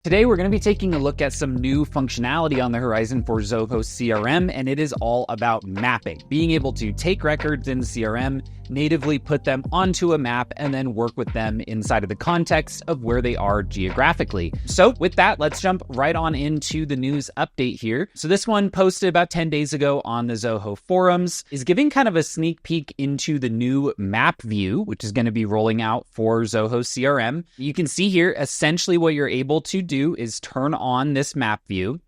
Today, we're going to be taking a look at some new functionality on the horizon for Zoho CRM, and it is all about mapping. Being able to take records in CRM, natively put them onto a map, and then work with them inside of the context of where they are geographically. So with that, let's jump right on into the news update here. So this one posted about 10 days ago on the Zoho forums is giving kind of a sneak peek into the new map view, which is going to be rolling out for Zoho CRM. You can see here, essentially what you're able to do is turn on this map view,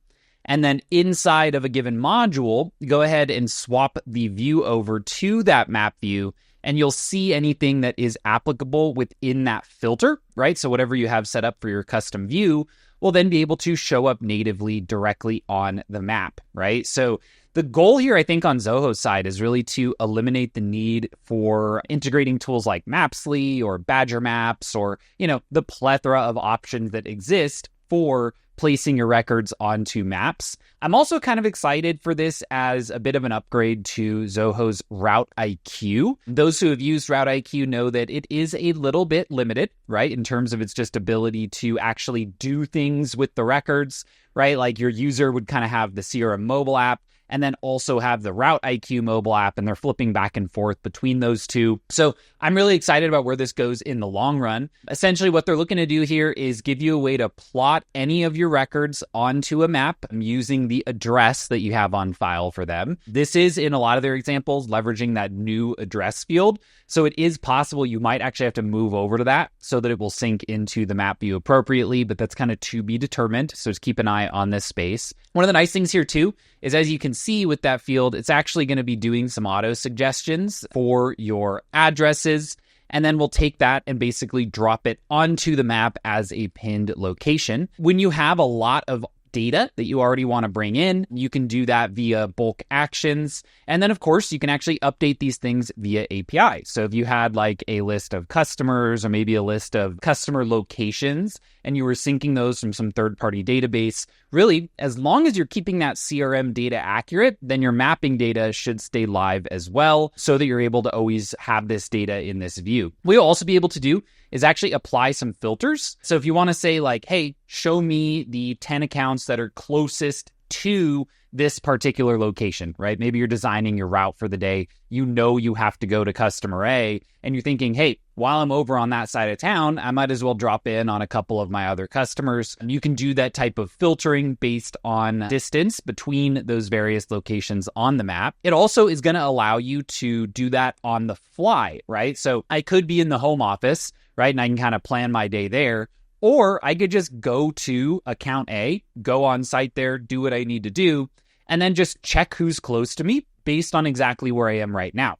and then inside of a given module, go ahead and swap the view over to that map view, and you'll see anything that is applicable within that filter, right? So whatever you have set up for your custom view will then be able to show up natively directly on the map, right? So the goal here, I think, on Zoho's side is really to eliminate the need for integrating tools like Mapsly or Badger Maps or, the plethora of options that exist for placing your records onto maps. I'm also kind of excited for this as a bit of an upgrade to Zoho's RouteIQ. Those who have used RouteIQ know that it is a little bit limited, right, in terms of its just ability to actually do things with the records, right? Like your user would kind of have the CRM mobile app and then also have the RouteIQ mobile app, and they're flipping back and forth between those two. So I'm really excited about where this goes in the long run. Essentially, what they're looking to do here is give you a way to plot any of your records onto a map using the address that you have on file for them. This is, in a lot of their examples, leveraging that new address field. So it is possible you might actually have to move over to that so that it will sync into the map view appropriately, but that's kind of to be determined. So just keep an eye on this space. One of the nice things here too is, as you can see with that field, it's actually going to be doing some auto suggestions for your addresses. And then we'll take that and basically drop it onto the map as a pinned location. When you have a lot of data that you already want to bring in, you can do that via bulk actions. And then, of course, you can actually update these things via API. So if you had like a list of customers or maybe a list of customer locations and you were syncing those from some third-party database, really, as long as you're keeping that CRM data accurate, then your mapping data should stay live as well so that you're able to always have this data in this view. What you'll also be able to do is actually apply some filters. So if you want to say like, hey, show me the 10 accounts that are closest to this particular location, right? Maybe you're designing your route for the day. You have to go to customer A, and you're thinking, hey, while I'm over on that side of town, I might as well drop in on a couple of my other customers. And you can do that type of filtering based on distance between those various locations on the map. It also is going to allow you to do that on the fly, right? So I could be in the home office, right? And I can kind of plan my day there. Or I could just go to account A, go on site there, do what I need to do, and then just check who's close to me based on exactly where I am right now.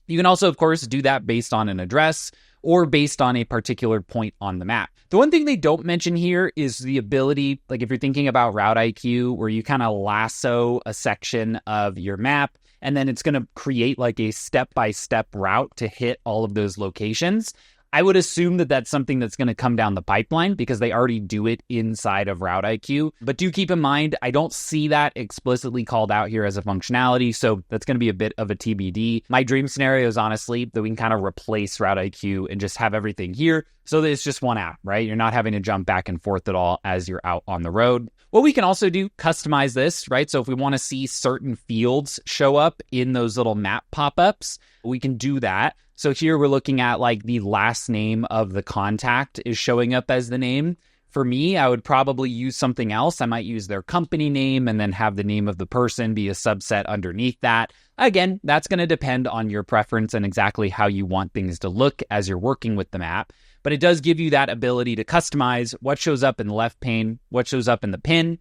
You can also, of course, do that based on an address or based on a particular point on the map. The one thing they don't mention here is the ability, like if you're thinking about RouteIQ, where you kind of lasso a section of your map, and then it's going to create like a step-by-step route to hit all of those locations. I would assume that that's something that's going to come down the pipeline because they already do it inside of RouteIQ. But do keep in mind, I don't see that explicitly called out here as a functionality, so that's going to be a bit of a TBD. My dream scenario is honestly that we can kind of replace RouteIQ and just have everything here so that it's just one app, right? You're not having to jump back and forth at all as you're out on the road. What we can also do, customize this, right? So if we want to see certain fields show up in those little map pop-ups, we can do that. So here we're looking at like the last name of the contact is showing up as the name. For me, I would probably use something else. I might use their company name and then have the name of the person be a subset underneath that. Again, that's going to depend on your preference and exactly how you want things to look as you're working with the map. But it does give you that ability to customize what shows up in the left pane, what shows up in the pin,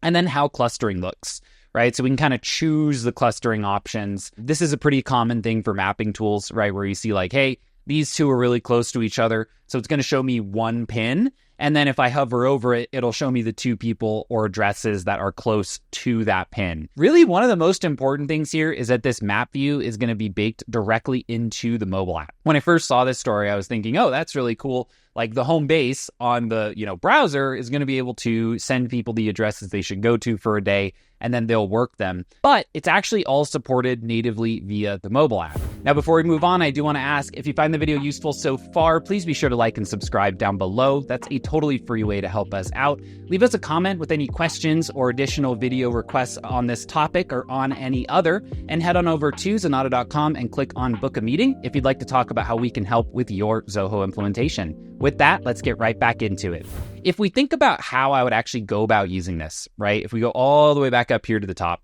and then how clustering looks, right? So we can kind of choose the clustering options. This is a pretty common thing for mapping tools, right? Where you see like, hey, these two are really close to each other. So it's going to show me one pin. And then if I hover over it, it'll show me the two people or addresses that are close to that pin. Really, one of the most important things here is that this map view is going to be baked directly into the mobile app. When I first saw this story, I was thinking, oh, that's really cool. Like the home base on the browser is going to be able to send people the addresses they should go to for a day, and then they'll work them. But it's actually all supported natively via the mobile app. Now, before we move on, I do want to ask, if you find the video useful so far, please be sure to like and subscribe down below. That's a totally free way to help us out. Leave us a comment with any questions or additional video requests on this topic or on any other, and head on over to Zenatta.com and click on book a meeting if you'd like to talk about how we can help with your Zoho implementation. With that, let's get right back into it. If we think about how I would actually go about using this, right? If we go all the way back up here to the top,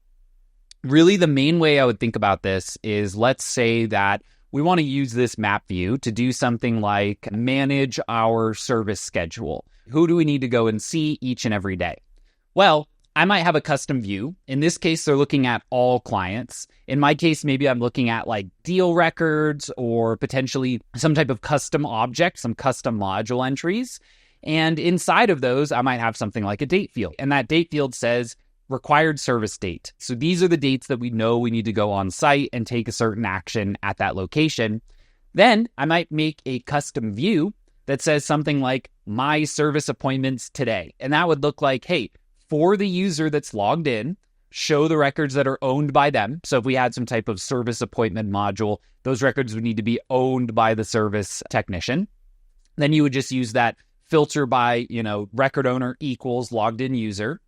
really the main way I would think about this is, let's say that we want to use this map view to do something like manage our service schedule. Who do we need to go and see each and every day? Well, I might have a custom view. In this case, they're looking at all clients. In my case, maybe I'm looking at like deal records or potentially some type of custom object, some custom module entries. And inside of those, I might have something like a date field. And that date field says required service date. So these are the dates that we know we need to go on site and take a certain action at that location. Then I might make a custom view that says something like my service appointments today. And that would look like, hey, for the user that's logged in, show the records that are owned by them. So if we had some type of service appointment module, those records would need to be owned by the service technician. Then you would just use that filter by, record owner equals logged in user.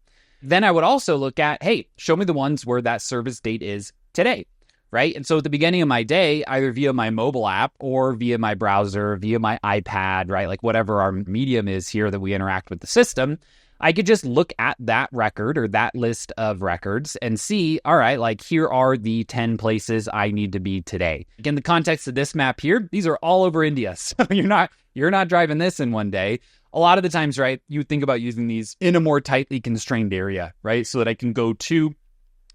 Then I would also look at, hey, show me the ones where that service date is today, right? And so at the beginning of my day, either via my mobile app or via my browser, via my iPad, right? Like whatever our medium is here that we interact with the system, I could just look at that record or that list of records and see, all right, like here are the 10 places I need to be today. In the context of this map here, these are all over India. So you're not driving this in one day. A lot of the times, right, you think about using these in a more tightly constrained area, right? So that I can go to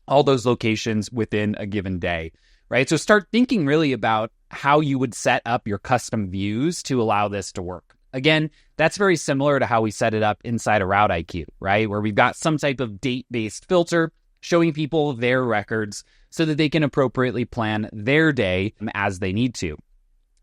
all those locations within a given day, right? So start thinking really about how you would set up your custom views to allow this to work. Again, that's very similar to how we set it up inside of RouteIQ, right? Where we've got some type of date-based filter showing people their records so that they can appropriately plan their day as they need to.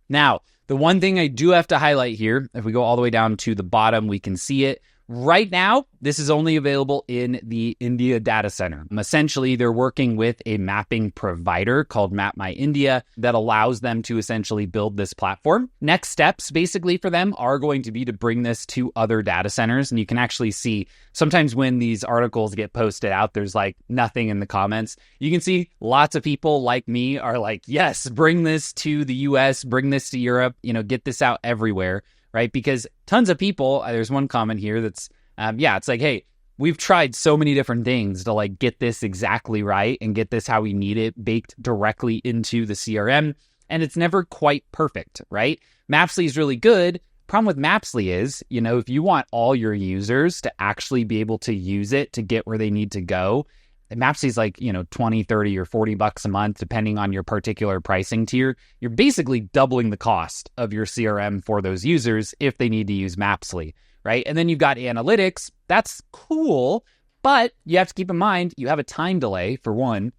Now, the one thing I do have to highlight here, if we go all the way down to the bottom, we can see it. Right now, this is only available in the India data center. Essentially, they're working with a mapping provider called Map My India that allows them to essentially build this platform. Next steps, basically, for them are going to be to bring this to other data centers. And you can actually see sometimes when these articles get posted out, there's like nothing in the comments. You can see lots of people like me are like, yes, bring this to the US, bring this to Europe, get this out everywhere. Right? Because tons of people, there's one comment here that's, it's like, hey, we've tried so many different things to like get this exactly right and get this how we need it baked directly into the CRM. And it's never quite perfect, right? Mapsly is really good. Problem with Mapsly is, if you want all your users to actually be able to use it to get where they need to go, Mapsly is like, 20, 30 or $40 a month, depending on your particular pricing tier. You're basically doubling the cost of your CRM for those users if they need to use Mapsly, right? And then you've got analytics. That's cool, but you have to keep in mind, you have a time delay for one,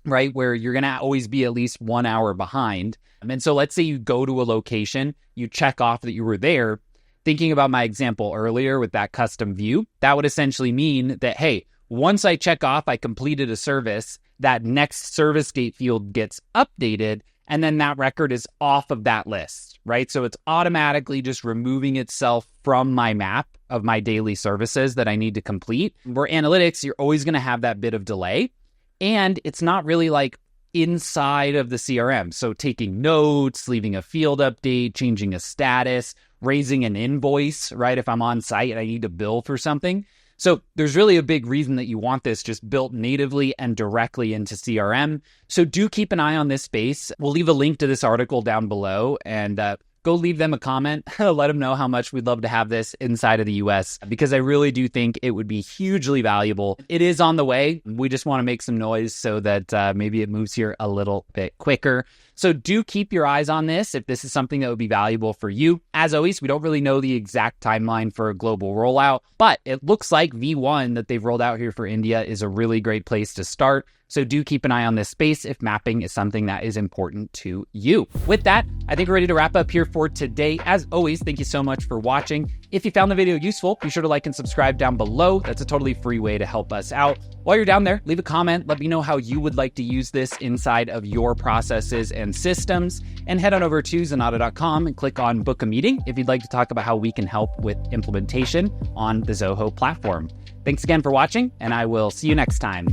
right? Where you're going to always be at least 1 hour behind. And so let's say you go to a location, you check off that you were there. Thinking about my example earlier with that custom view, that would essentially mean that, hey, once I check off I completed a service, that next service date field gets updated, and then that record is off of that list, right? So it's automatically just removing itself from my map of my daily services that I need to complete. Where analytics, you're always going to have that bit of delay, and it's not really like inside of the CRM. So taking notes, leaving a field update, changing a status, raising an invoice, right? If I'm on site and I need to bill for something. So there's really a big reason that you want this just built natively and directly into CRM. So do keep an eye on this space. We'll leave a link to this article down below, and go leave them a comment. Let them know how much we'd love to have this inside of the US, because I really do think it would be hugely valuable. It is on the way. We just want to make some noise so that maybe it moves here a little bit quicker. So do keep your eyes on this if this is something that would be valuable for you. As always, we don't really know the exact timeline for a global rollout, but it looks like V1 that they've rolled out here for India is a really great place to start. So do keep an eye on this space if mapping is something that is important to you. With that, I think we're ready to wrap up here for today. As always, thank you so much for watching. If you found the video useful, be sure to like and subscribe down below. That's a totally free way to help us out. While you're down there, leave a comment. Let me know how you would like to use this inside of your processes and systems. And head on over to Zenatta.com and click on Book a Meeting if you'd like to talk about how we can help with implementation on the Zoho platform. Thanks again for watching, and I will see you next time.